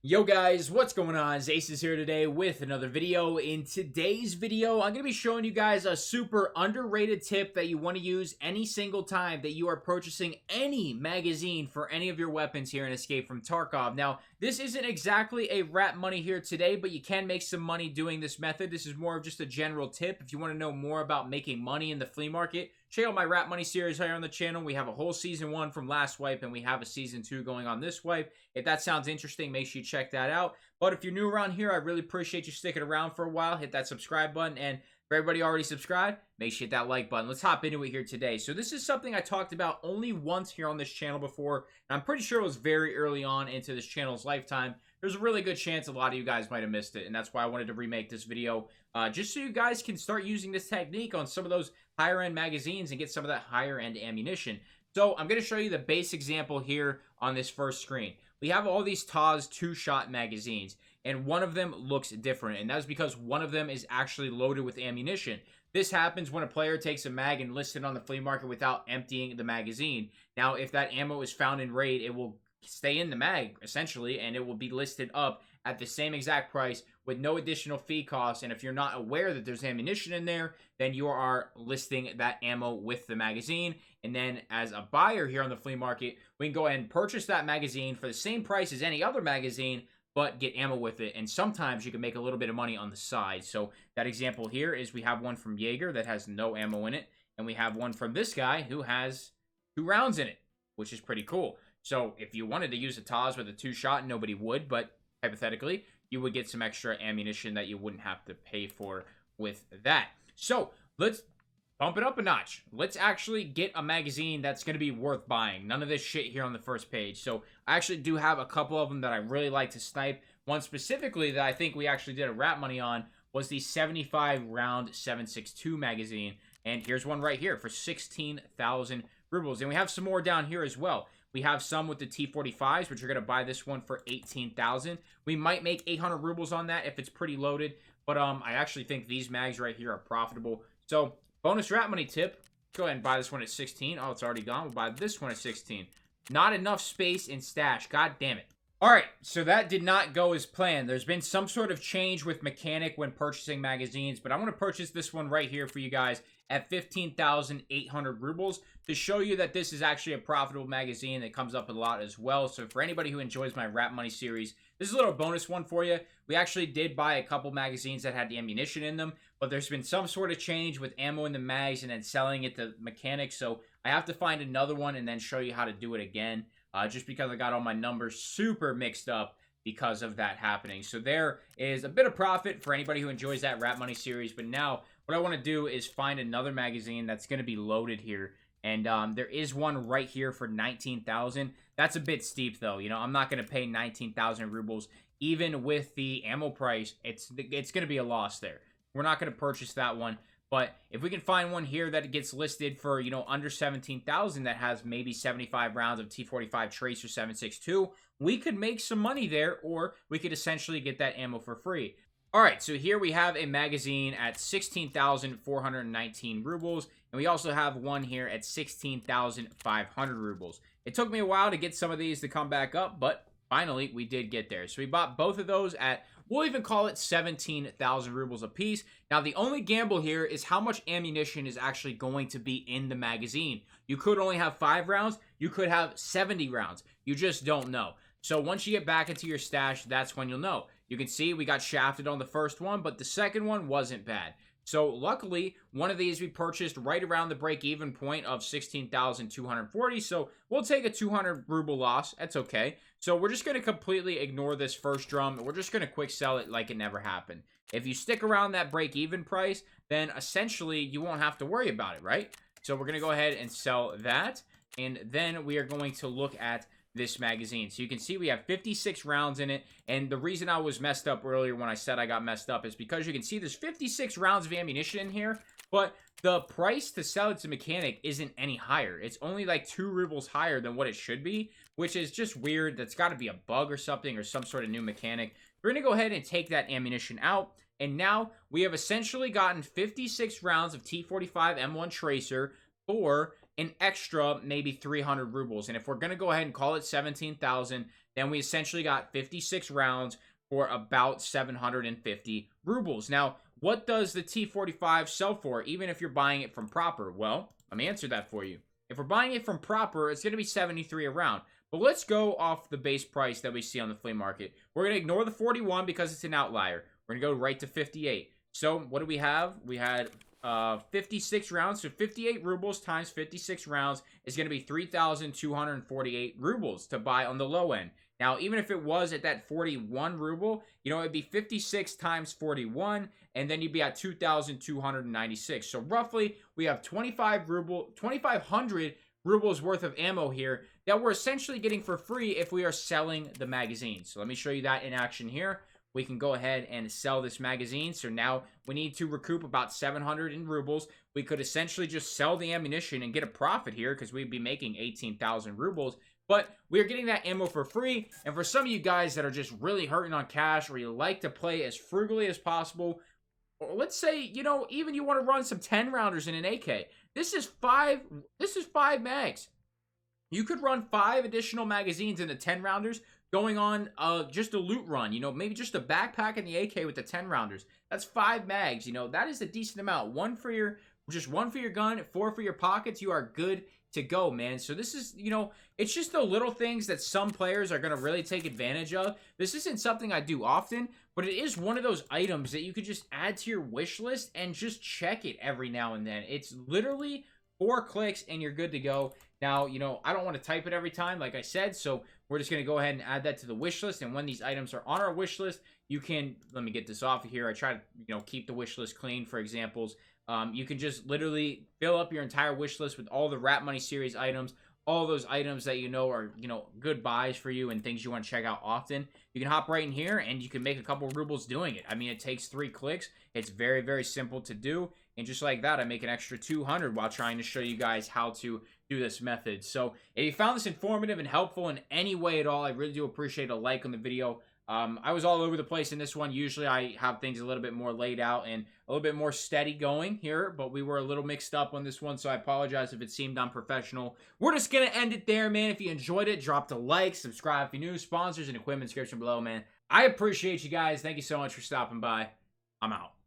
Yo guys, what's going on? Ace is here today with another video. In today's video, I'm going to be showing you guys a super underrated tip that you want to use any single time that you are purchasing any magazine for any of your weapons here in Escape from Tarkov. Now, this isn't exactly a rap money here today, but you can make some money doing this method. This is more of just a general tip. If you want to know more about making money in the flea market, check out my rap money series here on the channel. We have a whole season 1 from last wipe, and we have a season 2 going on this wipe. If that sounds interesting, make sure you check that out. But if you're new around here, I really appreciate you sticking around for a while. Hit that subscribe button, and for everybody already subscribed, make sure you hit that like button. Let's hop into it here today. So this is something I talked about only once here on this channel before, and I'm pretty sure it was very early on into this channel's lifetime. There's a really good chance a lot of you guys might have missed it, and that's why I wanted to remake this video, just so you guys can start using this technique on some of those higher-end magazines and get some of that higher-end ammunition. So I'm going to show you the base example here on this first screen. We have all these TAS 2-shot magazines, and one of them looks different, and that's because one of them is actually loaded with ammunition. This happens when a player takes a mag and lists it on the flea market without emptying the magazine. Now, if that ammo is found in raid, it will stay in the mag, essentially, and it will be listed up at the same exact price with no additional fee costs. And if you're not aware that there's ammunition in there, then you are listing that ammo with the magazine. And then as a buyer here on the flea market, we can go ahead and purchase that magazine for the same price as any other magazine, but get ammo with it. And sometimes you can make a little bit of money on the side. So that example here is we have one from Jaeger that has no ammo in it, and we have one from this guy who has 2 rounds in it, which is pretty cool. So if you wanted to use a TAS with a 2-shot, nobody would, but hypothetically, you would get some extra ammunition that you wouldn't have to pay for with that. So let's bump it up a notch. Let's actually get a magazine that's going to be worth buying. None of this shit here on the first page. So I actually do have a couple of them that I really like to snipe. One specifically that I think we actually did a rap money on was the 75 round 7.62 magazine. And here's one right here for 16,000 rubles. And we have some more down here as well. We have some with the T45s, which are going to buy this one for 18,000. We might make 800 rubles on that if it's pretty loaded. But I actually think these mags right here are profitable. So bonus rap money tip, go ahead and buy this one at 16. Oh, it's already gone. We'll buy this one at 16. Not enough space in stash. God damn it. All right, so that did not go as planned. There's been some sort of change with mechanic when purchasing magazines, but I'm going to purchase this one right here for you guys at 15,800 rubles to show you that this is actually a profitable magazine that comes up a lot as well. So for anybody who enjoys my rap money series, this is a little bonus one for you. We actually did buy a couple magazines that had the ammunition in them, but there's been some sort of change with ammo in the mags and then selling it to mechanics. So I have to find another one and then show you how to do it again. Just because I got all my numbers super mixed up because of that happening. So there is a bit of profit for anybody who enjoys that rap money series. But now what I want to do is find another magazine that's going to be loaded here. And there is one right here for 19,000. That's a bit steep though. You know, I'm not going to pay 19,000 rubles. Even with the ammo price, it's going to be a loss there. We're not going to purchase that one. But if we can find one here that gets listed for, you know, under 17,000 that has maybe 75 rounds of T45 Tracer 7.62, we could make some money there, or we could essentially get that ammo for free. All right, so here we have a magazine at 16,419 rubles, and we also have one here at 16,500 rubles. It took me a while to get some of these to come back up, but finally we did get there. So we bought both of those at, we'll even call it 17,000 rubles a piece. Now, the only gamble here is how much ammunition is actually going to be in the magazine. You could only have 5 rounds. You could have 70 rounds. You just don't know. So once you get back into your stash, that's when you'll know. You can see we got shafted on the first one, but the second one wasn't bad. So luckily, one of these we purchased right around the break-even point of 16,240. So we'll take a 200 ruble loss. That's okay. So we're just going to completely ignore this first drum, and we're just going to quick sell it like it never happened. If you stick around that break-even price, then essentially you won't have to worry about it, right? So we're going to go ahead and sell that, and then we are going to look at this magazine. So you can see we have 56 rounds in it, and the reason I was messed up earlier when I said I got messed up is because you can see there's 56 rounds of ammunition in here, but the price to sell it to mechanic isn't any higher. It's only like 2 rubles higher than what it should be, which is just weird. That's got to be a bug or something, or some sort of new mechanic. We're going to go ahead and take that ammunition out, and now we have essentially gotten 56 rounds of T45 M1 Tracer for an extra maybe 300 rubles. And if we're going to go ahead and call it 17,000, then we essentially got 56 rounds for about 750 rubles. Now, what does the T45 sell for, even if you're buying it from proper? Well, let me answer that for you. If we're buying it from proper, it's going to be 73 a round. But let's go off the base price that we see on the flea market. We're going to ignore the 41 because it's an outlier. We're going to go right to 58. So what do we have? We had 56 rounds. So 58 rubles times 56 rounds is going to be 3,248 rubles to buy on the low end. Now, even if it was at that 41 ruble, you know, it'd be 56 times 41, and then you'd be at 2,296. So roughly, we have 2,500 rubles worth of ammo here that we're essentially getting for free if we are selling the magazine. So let me show you that in action here. We can go ahead and sell this magazine. So now we need to recoup about 700 in rubles. We could essentially just sell the ammunition and get a profit here because we'd be making 18,000 rubles. But we're getting that ammo for free. And for some of you guys that are just really hurting on cash or you like to play as frugally as possible, or let's say, you know, even you want to run some 10 rounders in an AK. This is five mags. You could run 5 additional magazines into 10 rounders going on just a loot run, you know, maybe just a backpack in the AK with the 10 rounders. That's 5 mags, you know, that is a decent amount. One for your gun, 4 for your pockets. You are good to go, man. So this is, you know, it's just the little things that some players are going to really take advantage of. This isn't something I do often, but it is one of those items that you could just add to your wish list and just check it every now and then. It's literally 4 clicks and you're good to go. Now, you know, I don't want to type it every time, like I said, so we're just going to go ahead and add that to the wish list. And when these items are on our wish list, you can, let me get this off of here. I try to, you know, keep the wish list clean for examples. You can just literally fill up your entire wish list with all the Rap Money series items, all those items that you know are, you know, good buys for you and things you want to check out often. You can hop right in here and you can make a couple rubles doing it. I mean, it takes 3 clicks. It's very, very simple to do. And just like that, I make an extra 200 while trying to show you guys how to do this method. So if you found this informative and helpful in any way at all, I really do appreciate a like on the video. I was all over the place in this one. Usually I have things a little bit more laid out and a little bit more steady going here, but we were a little mixed up on this one, so I apologize if it seemed unprofessional. We're just going to end it there, man. If you enjoyed it, drop a like, subscribe if you're new, sponsors and equipment description below, man. I appreciate you guys. Thank you so much for stopping by. I'm out.